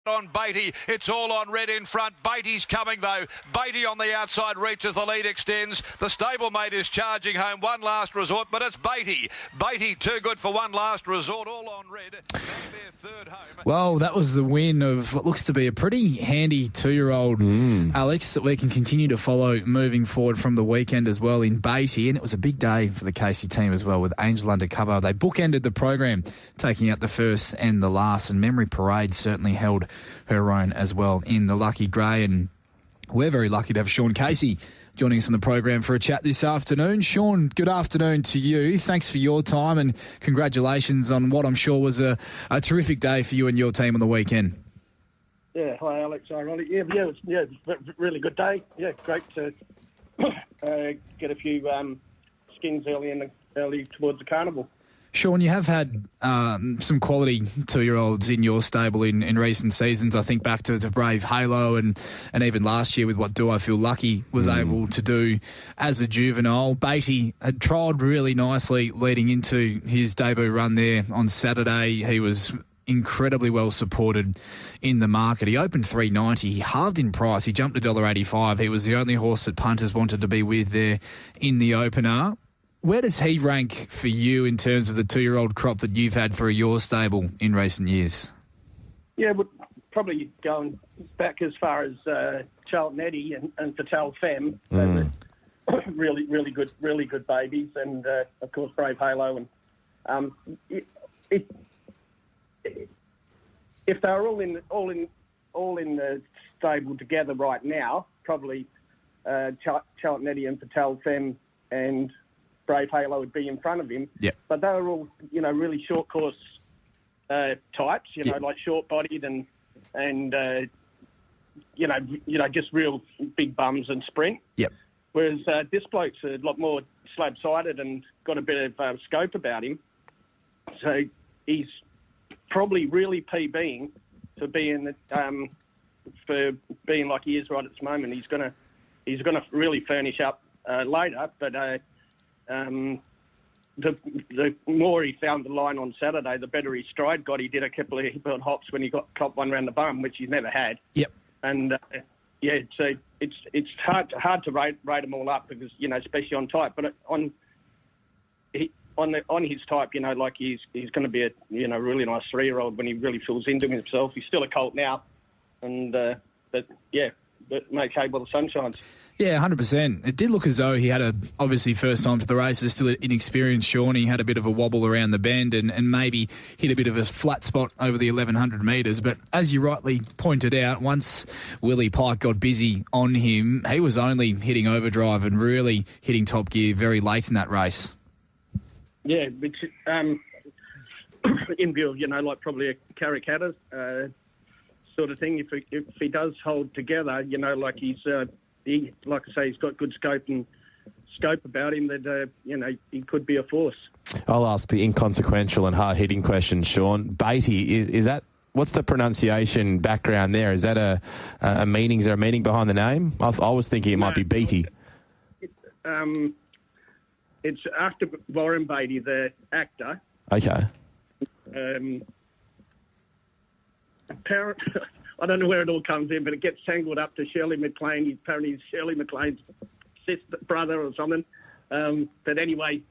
On Beatty, it's all on red in front. Beatty's coming though. Beatty on the outside reaches, the lead extends. The stablemate is charging home. One last resort, but it's Beatty. Beatty too good for one last resort. All on red. Their third home. Well, that was the win of what looks to be a pretty handy 2-year-old, Alex, that we can continue to follow moving forward from the weekend as well in Beatty. And it was a big day for the Casey team as well with Angel undercover. They bookended the program, taking out the first and the last. And Memory Parade certainly held her own as well in the Lucky Grey. And we're very lucky to have Sean Casey joining us on the program for a chat this afternoon. Sean, good afternoon to you. Thanks for your time and congratulations on what I'm sure was a terrific day for you and your team on the weekend. Yeah, hi Alex. Hi Ronnie. Yeah, it's a really good day. Yeah, great to get a few skins early towards the carnival. Sean, you have had some quality 2-year-olds in your stable in recent seasons. I think back to Brave Halo and even last year with what Do I Feel Lucky was able to do as a juvenile. Beatty had trialled really nicely leading into his debut run there on Saturday. He was incredibly well supported in the market. He opened $3.90. He halved in price. He jumped to $1.85. He was the only horse that punters wanted to be with there in the opener. Where does he rank for you in terms of the 2-year-old crop that you've had for your stable in recent years? Yeah, but probably going back as far as Charlton Eddy and Patel Femme. Really good babies, and of course Brave Halo. And if they were all in the stable together right now, probably Charlton Eddy and Patel Femme and Brave Halo would be in front of him. Yep. But they were all, really short course types, like short-bodied and just real big bums and sprint. Yep. Whereas this bloke's a lot more slab-sided and got a bit of scope about him. So he's probably really PBing for being like he is right at this moment. He's gonna really furnish up later, but. The more he found the line on Saturday, the better his stride got. He did a couple of hops when he got caught one round the bum, which he's never had. Yep. And so it's hard to rate them all up because especially on type, but on his type, like he's going to be a really nice 3-year-old when he really fills into himself. He's still a colt now, and but make hay while the sun shines. Yeah, 100%. It did look as though he had obviously first time to the races, still inexperienced Sean. He had a bit of a wobble around the bend and maybe hit a bit of a flat spot over the 1,100 metres. But as you rightly pointed out, once Willie Pike got busy on him, he was only hitting overdrive and really hitting top gear very late in that race. Yeah, which, in view of, like probably a Karikata sort of thing, if he does hold together, like he's... like I say, he's got good scope about him that, he could be a force. I'll ask the inconsequential and hard-hitting question, Sean. Beatty, is that, what's the pronunciation background there? Is that a meaning? Is there a meaning behind the name? I was thinking it might be Beatty. It's after Warren Beatty, the actor. Okay. I don't know where it all comes in, but it gets tangled up to Shirley MacLaine. Apparently, he's Shirley MacLaine's sister, brother or something. But anyway,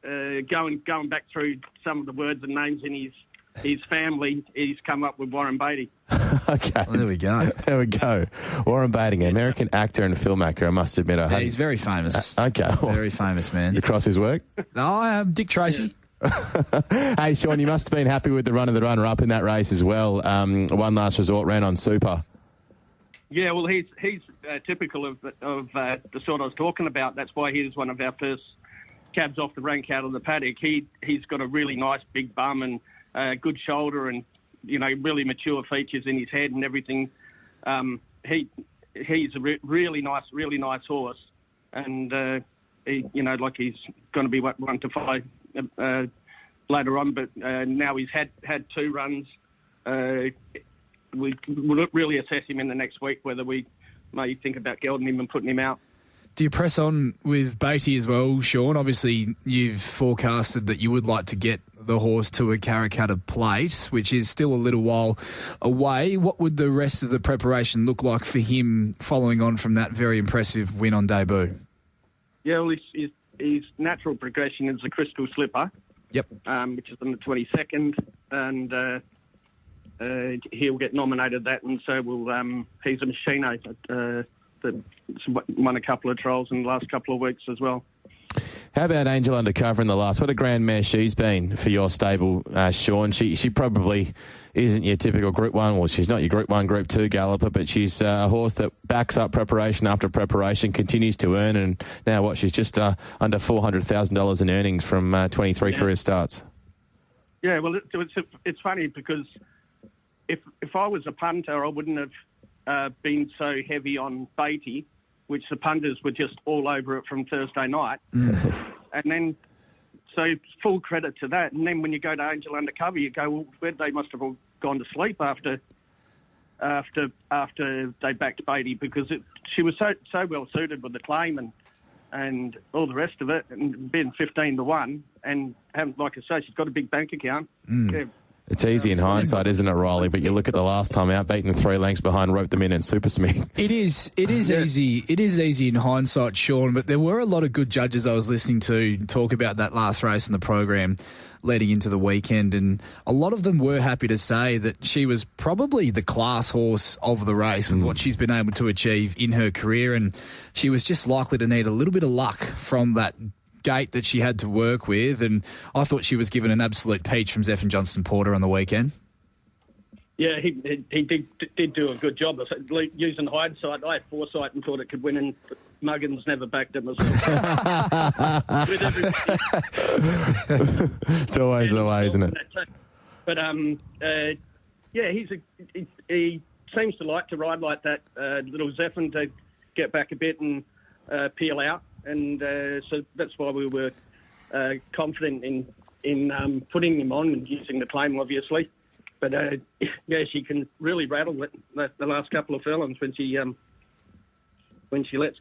going back through some of the words and names in his family, he's come up with Warren Beatty. Okay. Well, there we go. There we go. Warren Beatty, American actor and filmmaker, I must admit. He's very famous. Okay. Well, very famous, man. You cross his work? Oh, Dick Tracy. Yeah. Hey, Sean, you must have been happy with the run of the runner-up in that race as well. One Last Resort ran on Super. Yeah, well, he's typical of the sort I was talking about. That's why he was one of our first cabs off the rank out of the paddock. He's got a really nice big bum and good shoulder and, really mature features in his head and everything. He's a really nice horse. And, he's going to be 1 to 5 later on, but now he's had 2 runs. We will really assess him in the next week whether we may think about gelding him and putting him out. Do you press on with Beatty as well, Sean? Obviously, you've forecasted that you would like to get the horse to a Karrakatta Plate, which is still a little while away. What would the rest of the preparation look like for him following on from that very impressive win on debut? Yeah, well, his natural progression is the Crystal Slipper. Yep. Which is on the 22nd, and he'll get nominated that, and so will he's a Machino that won a couple of trials in the last couple of weeks as well. How about Angel Undercover in the last? What a grand mare she's been for your stable, Sean. She probably isn't your typical Group 1. Well, she's not your Group 1, Group 2 galloper, but she's a horse that backs up preparation after preparation, continues to earn, and now what? She's just under $400,000 in earnings from 23 career starts. Yeah, well, it's funny because if I was a punter, I wouldn't have been so heavy on Beatty, which the punters were just all over it from Thursday night. And then, so full credit to that. And then when you go to Angel Undercover, you go, well, they must have all gone to sleep after they backed Beatty, because she was so well suited with the claim and all the rest of it, and being 15-1, and like I say, she's got a big bank account. Yeah. It's easy in hindsight, isn't it, Riley? But you look at the last time out, beaten 3 lengths behind, roped them in and Super Smith. It is easy. It is easy in hindsight, Sean, but there were a lot of good judges I was listening to talk about that last race in the program leading into the weekend, and a lot of them were happy to say that she was probably the class horse of the race with what she's been able to achieve in her career, and she was just likely to need a little bit of luck from that gate that she had to work with, and I thought she was given an absolute peach from Zephyr Johnston Porter on the weekend. Yeah, he did do a good job. Using hindsight, I had foresight and thought it could win, and Muggins never backed him as well. It's always the way, isn't it? But yeah, he seems to like to ride like that. Little Zephyr to get back a bit and peel out. And so that's why we were confident in putting him on and using the claim, obviously. But yeah, she can really rattle the last couple of furlongs when she lets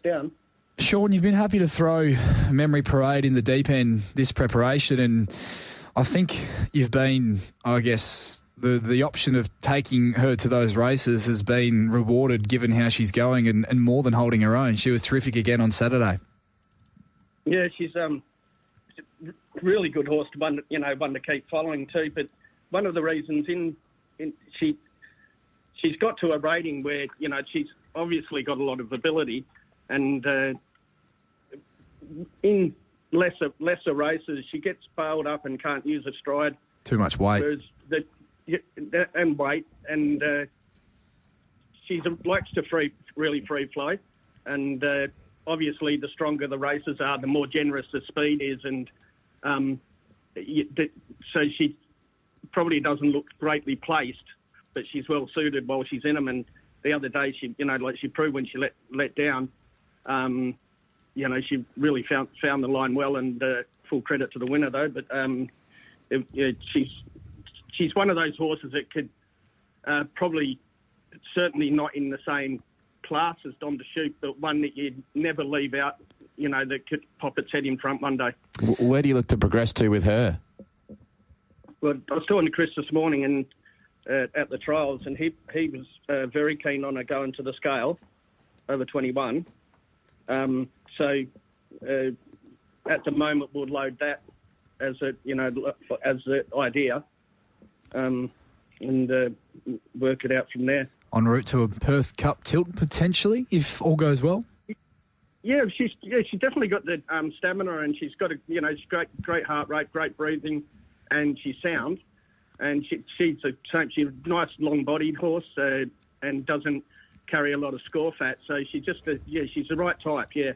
down. Sean, you've been happy to throw Memory Parade in the deep end this preparation, and I think you've been, I guess, the option of taking her to those races has been rewarded given how she's going and more than holding her own. She was terrific again on Saturday. Yeah, she's a really good horse to one to keep following too. But one of the reasons she's got to a rating where she's obviously got a lot of ability, and in lesser races she gets bailed up and can't use a stride. Too much weight. And weight, and she likes to really free flow, and obviously the stronger the races are, the more generous the speed is, and so she probably doesn't look greatly placed, but she's well suited while she's in them. And the other day, she proved when she let down, she really found the line well, and full credit to the winner though. But she's one of those horses that could probably, certainly not in the same class as Dom to Shoot, but one that you'd never leave out, that could pop its head in front one day. Where do you look to progress to with her? Well, I was talking to Chris this morning and at the trials, and he was very keen on her going to the scale over 21. So at the moment we'll load that as the idea. And work it out from there. En route to a Perth Cup tilt potentially, if all goes well. Yeah, she's definitely got the stamina, and she's got she's great heart rate, great breathing, and she's sound. And she's a nice long-bodied horse and doesn't carry a lot of score fat. So she's the right type. Yeah.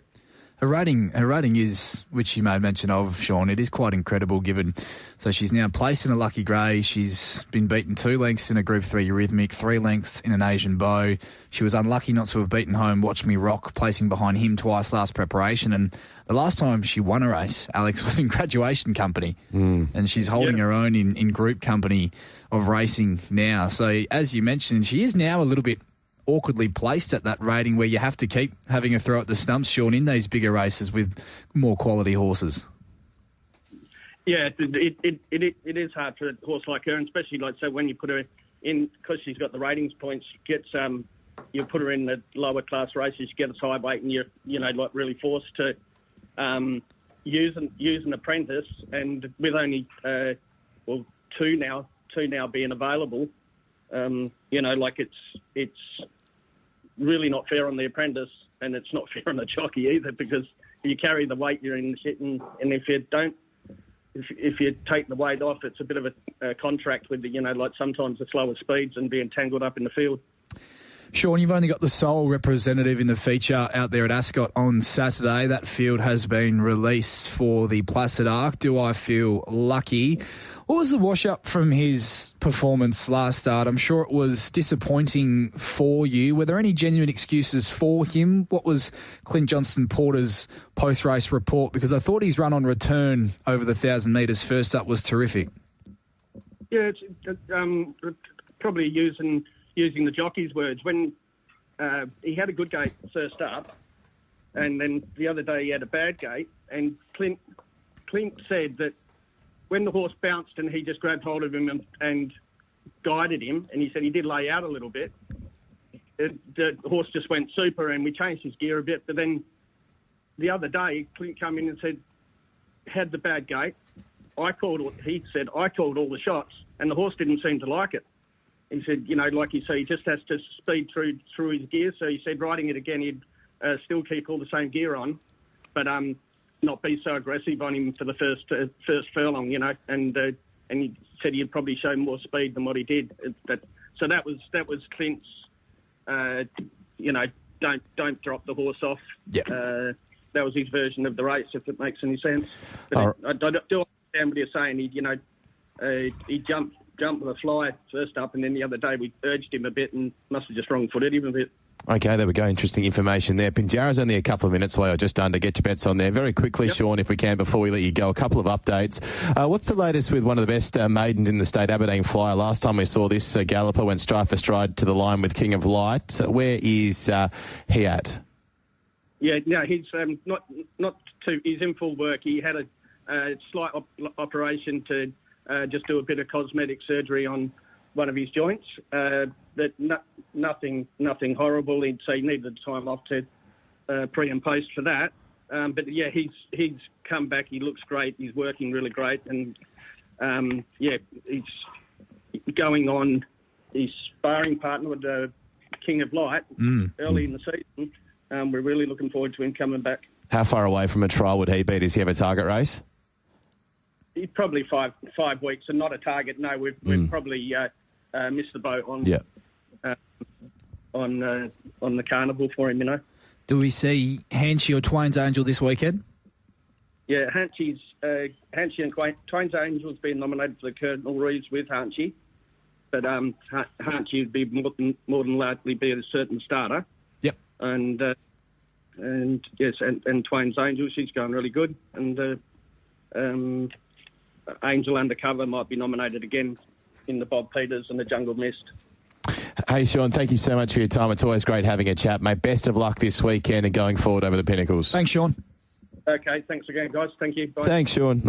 Her rating is, which you made mention of, Sean, it is quite incredible given. So she's now placed in a Lucky Grey. She's been beaten 2 lengths in a Group 3 Rhythmic, 3 lengths in an Asian Bow. She was unlucky not to have beaten home Watch Me Rock, placing behind him twice last preparation. And the last time she won a race, Alex, was in Graduation Company. And she's holding her own in Group Company of racing now. So as you mentioned, she is now a little bit awkwardly placed at that rating where you have to keep having a throw at the stumps, Sean, in these bigger races with more quality horses. Yeah, it is hard for a horse like her, and especially like so when you put her in, because she's got the ratings points. Gets you put her in the lower class races, you get a high weight, and you're like really forced to use an apprentice, and with only two now being available, like it's really not fair on the apprentice, and it's not fair on the jockey either, because you carry the weight, you're in the shit, and if you don't. If you take the weight off, it's a bit of a contract with like sometimes the slower speeds and being tangled up in the field. Sean, you've only got the sole representative in the feature out there at Ascot on Saturday. That field has been released for the Placid Arc. Do I feel lucky? What was the wash-up from his performance last start? I'm sure it was disappointing for you. Were there any genuine excuses for him? What was Clint Johnston-Porter's post-race report? Because I thought his run on return over the 1,000 metres first up was terrific. Yeah, it's probably using the jockey's words. When he had a good gate first up, and then the other day he had a bad gate, and Clint said that when the horse bounced and he just grabbed hold of him and guided him, and he said he did lay out a little bit, the horse just went super, and we changed his gear a bit. But then the other day, Clint came in and said, had the bad gate. He said, I called all the shots, and the horse didn't seem to like it. He said, like you say, he just has to speed through his gear. So he said, riding it again, he'd still keep all the same gear on, but not be so aggressive on him for the first furlong, and he said he'd probably show more speed than what he did. So that was Clint's, don't drop the horse off. Yeah. That was his version of the race, if it makes any sense. But I do understand what you're saying. He jumped with a fly first up, and then the other day we urged him a bit and must have just wrong-footed him a bit. Okay, there we go. Interesting information there. Pinjarra's only a couple of minutes away, or just under. Get your bets on there. Very quickly, yep. Sean, if we can, before we let you go, a couple of updates. What's the latest with one of the best maidens in the state, Aberdeen Flyer? Last time we saw this, Galloper went stride for stride to the line with King of Light. Where is he at? Yeah, no, he's he's in full work. He had a slight operation to just do a bit of cosmetic surgery on one of his joints. Nothing horrible. He'd say he needed time off to pre and post for that. But yeah, he's come back. He looks great. He's working really great, and he's going on his sparring partner with the King of Light early in the season. We're really looking forward to him coming back. How far away from a trial would he be? Does he have a target race? He's probably 5 weeks, and not a target. No, we've probably missed the boat on the carnival for him. Do we see Hanchy or Twain's Angel this weekend? Yeah, Hanchy and Twain's Angel's been nominated for the Colonel Reeves with Hanchy, but Hanchy would be more than likely be a certain starter. Yep. And yes, and Twain's Angel, she's going really good, and Angel Undercover might be nominated again in the Bob Peters and the Jungle Mist. Hey, Sean, thank you so much for your time. It's always great having a chat, mate. Best of luck this weekend and going forward over the Pinnacles. Thanks, Sean. Okay, thanks again, guys. Thank you. Bye. Thanks, Sean.